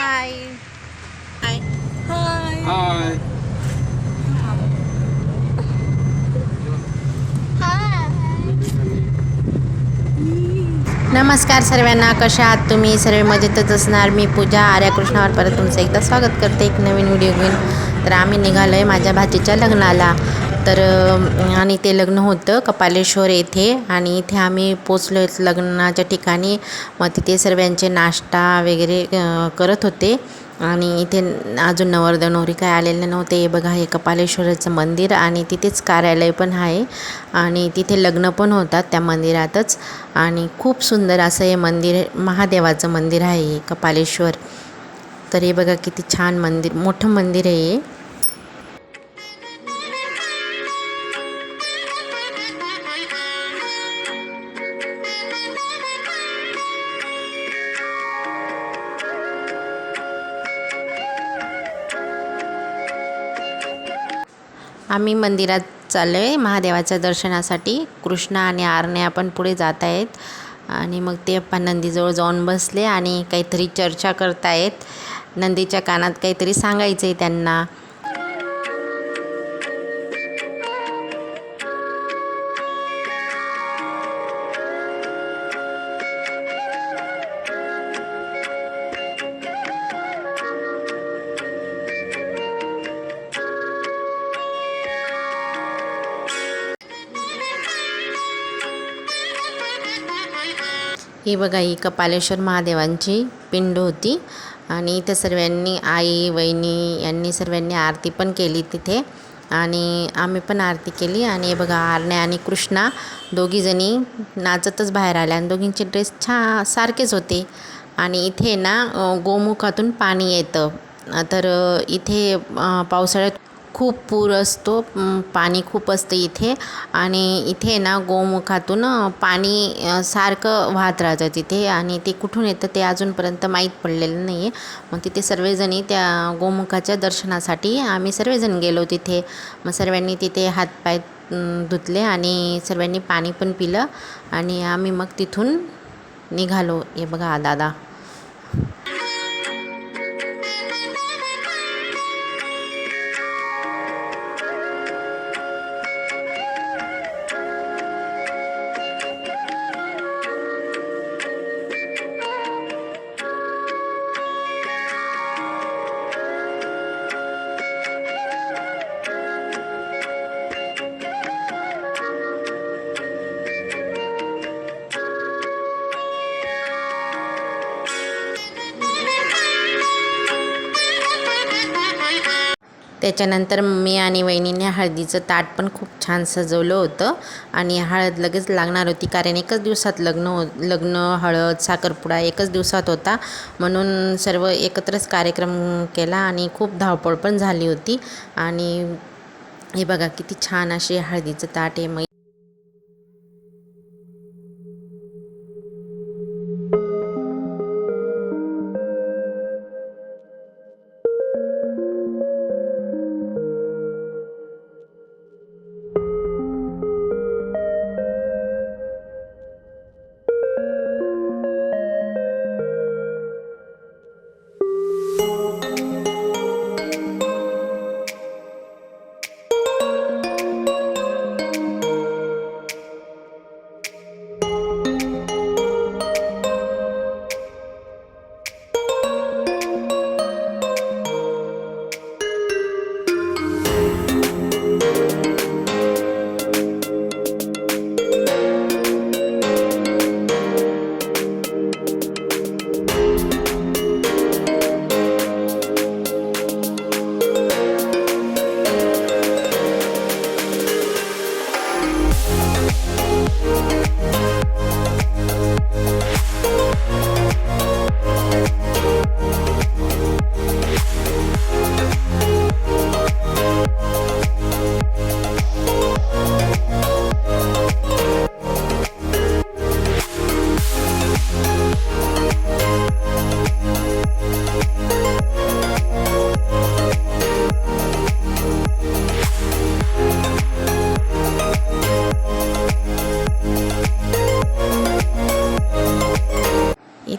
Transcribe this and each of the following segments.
हाय हाय हाय हाय. नमस्कार सर्वांना, कशा आहात तुम्ही? सर्व मजेतच असणार. मी पूजा आर्या कृष्णावर परत तुमचं एकदा स्वागत करते एक नवीन व्हिडिओ घेऊन. तर आम्ही निघालो आहे माझ्या भाचीच्या लग्नाला. तर आणि ते लग्न होतं कपालेश्वर येथे आणि इथे आम्ही पोचलो लग्नाच्या ठिकाणी. मग तिथे सर्वांचे नाश्ता वगैरे करत होते आणि इथे अजून नवरदेव नवरी काय आलेले नव्हते. हे बघा, हे कपालेश्वराचं मंदिर आणि तिथेच कार्यालय पण आहे आणि तिथे लग्न पण होतात त्या मंदिरातच. आणि खूप सुंदर असं हे मंदिर, महादेवाचं मंदिर आहे हे कपालेश्वर. तर हे बघा किती छान मंदिर, मोठं मंदिर आहे हे. आम्ही मंदिरात चाललो आहे महादेवाच्या दर्शनासाठी. कृष्णा आणि आरण्या पण पुढे जात आहेत आणि मग ते पण नंदीजवळ जाऊन बसले आणि काहीतरी चर्चा करतायत. नंदीच्या कानात काहीतरी सांगायचं आहे त्यांना. ही बघा, ही कपालेश्वर महादेवांची पिंड होती आणि इथे सर्वांनी, आई वहिनी यांनी सर्वांनी आरती पण केली तिथे आणि आम्ही पण आरती केली. आणि हे बघा, आरण्या आणि कृष्णा दोघीजणी नाचतच बाहेर आल्या आणि दोघींचे ड्रेस सारखेच होते. आणि इथे ना गोमुखातून पाणी येतं. तर इथे पावसाळ्यात खूप पूर असतो, पाणी खूप असतं इथे. आणि इथे ना गोमुखातून पाणी सारखं वाहत राहतं तिथे आणि ते कुठून येतं ते अजूनपर्यंत माहीत पडलेलं नाही आहे. मग तिथे सर्वजणी त्या गोमुखाच्या दर्शनासाठी आम्ही सर्वजण गेलो तिथे. मग सर्वांनी तिथे हातपाय धुतले आणि सर्वांनी पाणी पण पिलं आणि आम्ही मग तिथून निघालो. हे बघा दादा. त्याच्यानंतर मी आणि वहिनीने हळदीचं ताट पण खूप छान सजवलं होतं आणि हळद लगेच लागणार होती कारण एकच दिवसात लग्न हळद साखरपुडा एकच दिवसात होता. म्हणून सर्व एकत्रच कार्यक्रम केला आणि खूप धावपळ पण झाली होती. आणि हे बघा किती छान असे हळदीचं ताट आहे.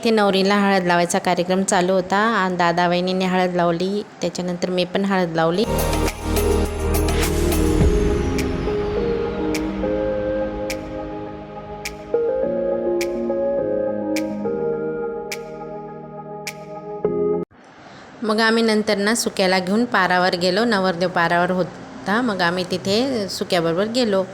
इथे नवरीला हळद लावायचा कार्यक्रम चालू होता आणि दादा वहिनीने हळद लावली, त्याच्यानंतर मी पण हळद लावली। मग आम्ही नंतर ना सुक्याला घेऊन पारावर गेलो, नवरदेव पारावर होता, मग आम्ही तिथे सुक्याबरोबर गेलो।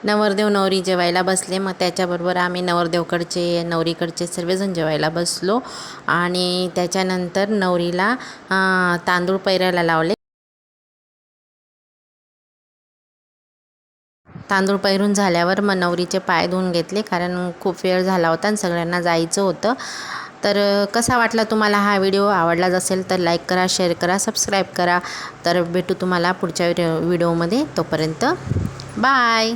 नवरदेव नवरी जेवायला बसले, मग त्याच्याबरोबर आम्ही नवरदेवकडचे नवरीकडचे सर्वजण जेवायला बसलो आणि त्याच्यानंतर नवरीला तांदूळ पैरायला लावले। तांदूळ पैरून झाल्यावर मग नवरीचे पाय धुवून घेतले, कारण खूप वेळ झाला होता आणि सगळ्यांना जायचं होतं। तर कसा वाटला तुम्हाला हा व्हिडिओ? आवडलाच असेल तर लाईक करा, शेअर करा, सबस्क्राईब करा। तर भेटू तुम्हाला पुढच्या व्हिडिओमध्ये, तोपर्यंत बाय।